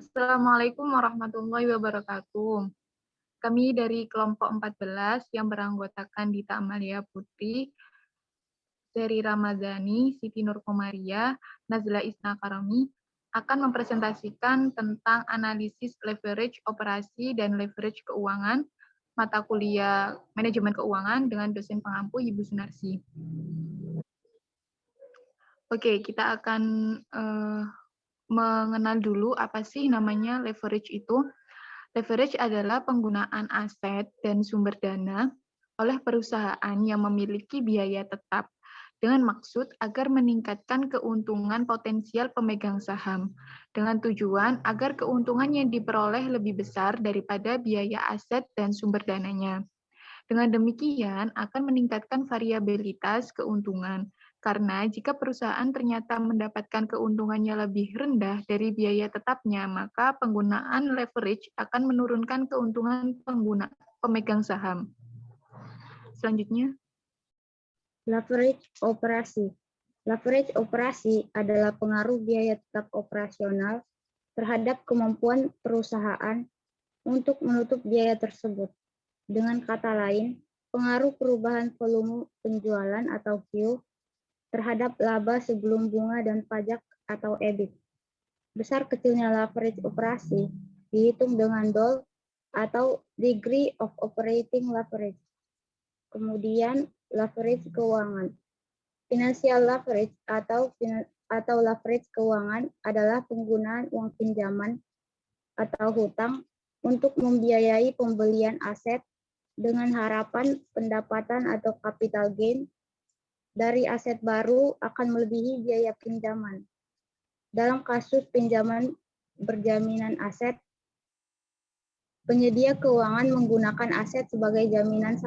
Assalamualaikum warahmatullahi wabarakatuh. Kami dari kelompok 14 yang beranggotakan Dita Amalia Putri, Seri Ramadhani, Siti Nur Komaria, Nazla Isna Karami akan mempresentasikan tentang analisis leverage operasi dan leverage keuangan, mata kuliah manajemen keuangan dengan dosen pengampu Ibu Sunarsi. Oke, kita akan mengenal dulu apa sih namanya leverage itu. Leverage adalah penggunaan aset dan sumber dana oleh perusahaan yang memiliki biaya tetap dengan maksud agar meningkatkan keuntungan potensial pemegang saham dengan tujuan agar keuntungan yang diperoleh lebih besar daripada biaya aset dan sumber dananya. Dengan demikian akan meningkatkan variabilitas keuntungan. Karena jika perusahaan ternyata mendapatkan keuntungannya lebih rendah dari biaya tetapnya, maka penggunaan leverage akan menurunkan keuntungan pemegang saham. Selanjutnya. Leverage operasi. Leverage operasi adalah pengaruh biaya tetap operasional terhadap kemampuan perusahaan untuk menutup biaya tersebut. Dengan kata lain, pengaruh perubahan volume penjualan atau Q terhadap laba sebelum bunga dan pajak atau EBIT. Besar kecilnya leverage operasi dihitung dengan DOL atau Degree of Operating Leverage. Kemudian leverage keuangan. Financial leverage atau leverage keuangan adalah penggunaan uang pinjaman atau hutang untuk membiayai pembelian aset dengan harapan pendapatan atau capital gain dari aset baru akan melebihi biaya pinjaman. Dalam kasus pinjaman berjaminan aset, penyedia keuangan menggunakan aset sebagai jaminan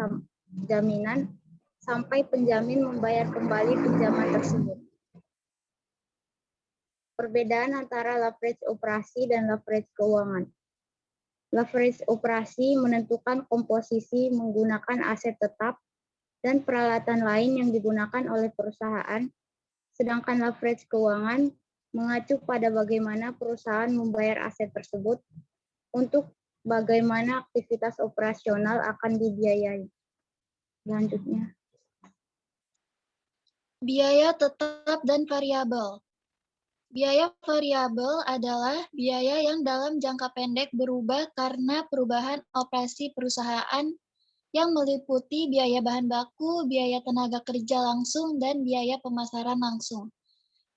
sampai penjamin membayar kembali pinjaman tersebut. Perbedaan antara leverage operasi dan leverage keuangan. Leverage operasi menentukan komposisi menggunakan aset tetap dan peralatan lain yang digunakan oleh perusahaan, sedangkan leverage keuangan mengacu pada bagaimana perusahaan membayar aset tersebut untuk bagaimana aktivitas operasional akan dibiayai. Selanjutnya. Biaya tetap dan variabel. Biaya variabel adalah biaya yang dalam jangka pendek berubah karena perubahan operasi perusahaan yang meliputi biaya bahan baku, biaya tenaga kerja langsung, dan biaya pemasaran langsung.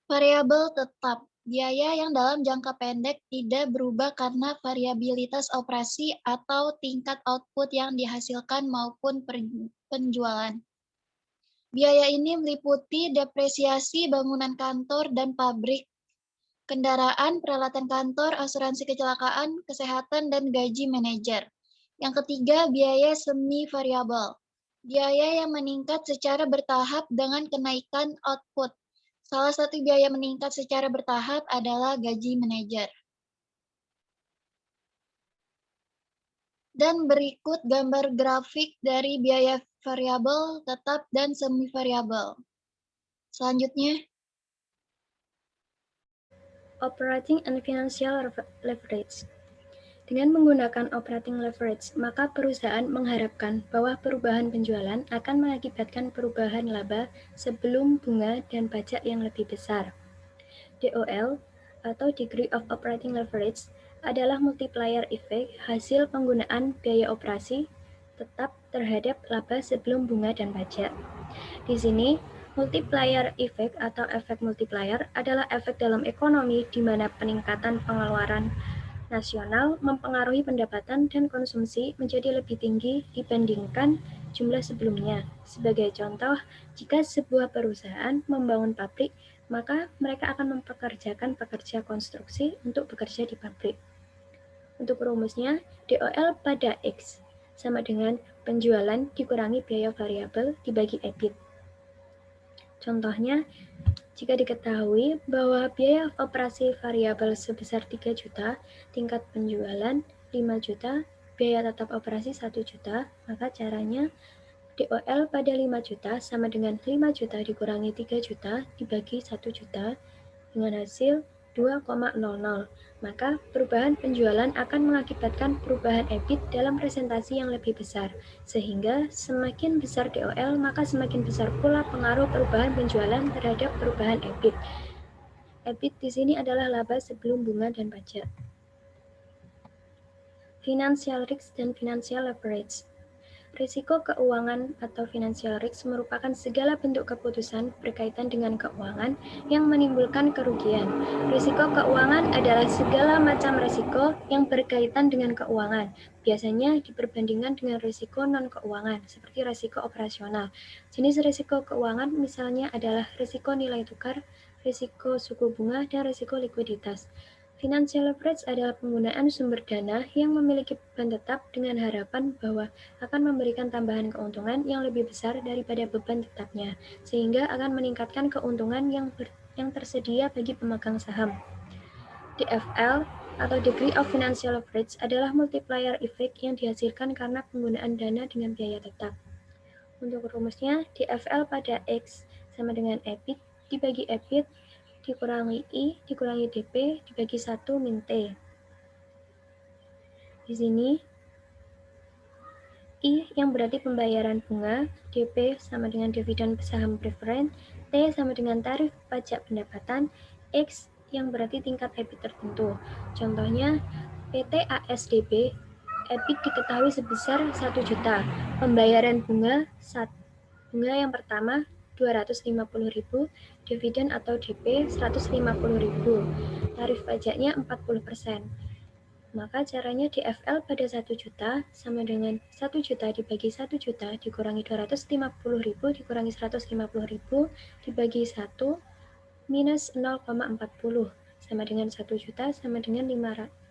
Variabel tetap, biaya yang dalam jangka pendek tidak berubah karena variabilitas operasi atau tingkat output yang dihasilkan maupun penjualan. Biaya ini meliputi depresiasi bangunan kantor dan pabrik, kendaraan, peralatan kantor, asuransi kecelakaan, kesehatan, dan gaji manajer. Yang ketiga, biaya semi variabel. Biaya yang meningkat secara bertahap dengan kenaikan output. Salah satu biaya meningkat secara bertahap adalah gaji manajer. Dan berikut gambar grafik dari biaya variabel, tetap, dan semi variabel. Selanjutnya. Operating and financial leverage. Dengan menggunakan operating leverage, maka perusahaan mengharapkan bahwa perubahan penjualan akan mengakibatkan perubahan laba sebelum bunga dan pajak yang lebih besar. DOL atau Degree of Operating Leverage adalah multiplier effect hasil penggunaan biaya operasi tetap terhadap laba sebelum bunga dan pajak. Di sini, multiplier effect atau efek multiplier adalah efek dalam ekonomi di mana peningkatan pengeluaran nasional mempengaruhi pendapatan dan konsumsi menjadi lebih tinggi dibandingkan jumlah sebelumnya. Sebagai contoh, jika sebuah perusahaan membangun pabrik, maka mereka akan mempekerjakan pekerja konstruksi untuk bekerja di pabrik. Untuk rumusnya, DOL pada X sama dengan penjualan dikurangi biaya variabel dibagi EBIT. Contohnya, jika diketahui bahwa biaya operasi variabel sebesar 3 juta, tingkat penjualan 5 juta, biaya tetap operasi 1 juta, maka caranya DOL pada 5 juta sama dengan 5 juta dikurangi 3 juta dibagi 1 juta dengan hasil 2,00. Maka perubahan penjualan akan mengakibatkan perubahan EBIT dalam presentasi yang lebih besar. Sehingga semakin besar DOL, maka semakin besar pula pengaruh perubahan penjualan terhadap perubahan EBIT. EBIT di sini adalah laba sebelum bunga dan pajak. Financial risk dan financial leverage. Risiko keuangan atau financial risk merupakan segala bentuk keputusan berkaitan dengan keuangan yang menimbulkan kerugian. Risiko keuangan adalah segala macam risiko yang berkaitan dengan keuangan. Biasanya diperbandingkan dengan risiko non-keuangan, seperti risiko operasional. Jenis risiko keuangan misalnya adalah risiko nilai tukar, risiko suku bunga, dan risiko likuiditas. Financial leverage adalah penggunaan sumber dana yang memiliki beban tetap dengan harapan bahwa akan memberikan tambahan keuntungan yang lebih besar daripada beban tetapnya, sehingga akan meningkatkan keuntungan yang tersedia bagi pemegang saham. DFL atau Degree of Financial Leverage adalah multiplier effect yang dihasilkan karena penggunaan dana dengan biaya tetap. Untuk rumusnya, DFL pada X sama dengan EBIT dibagi EBIT dikurangi I dikurangi DP dibagi 1 min T. Di sini I yang berarti pembayaran bunga, DP sama dengan dividen saham preferen, T sama dengan tarif pajak pendapatan, X yang berarti tingkat EBIT tertentu. Contohnya, PT ASDB, EBIT diketahui sebesar 1 juta. Pembayaran bunga yang pertama 250.000, dividen atau DP 150.000, tarif pajaknya 40%. Maka caranya DFL pada 1 juta sama dengan 1 juta dibagi 1 juta dikurangi 250.000 dikurangi 150.000 dibagi 1 minus 0,40 sama dengan 1 juta sama dengan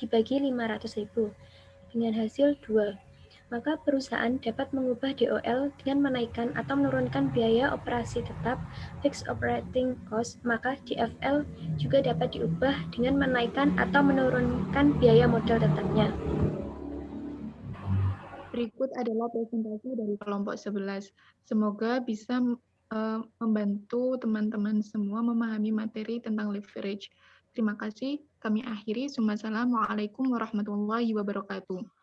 dibagi 500.000 dengan hasil 2. Maka perusahaan dapat mengubah DOL dengan menaikkan atau menurunkan biaya operasi tetap fixed operating cost, maka DFL juga dapat diubah dengan menaikkan atau menurunkan biaya modal tetapnya. Berikut adalah presentasi dari kelompok 11. Semoga bisa membantu teman-teman semua memahami materi tentang leverage. Terima kasih. Kami akhiri. Wassalamualaikum warahmatullahi wabarakatuh.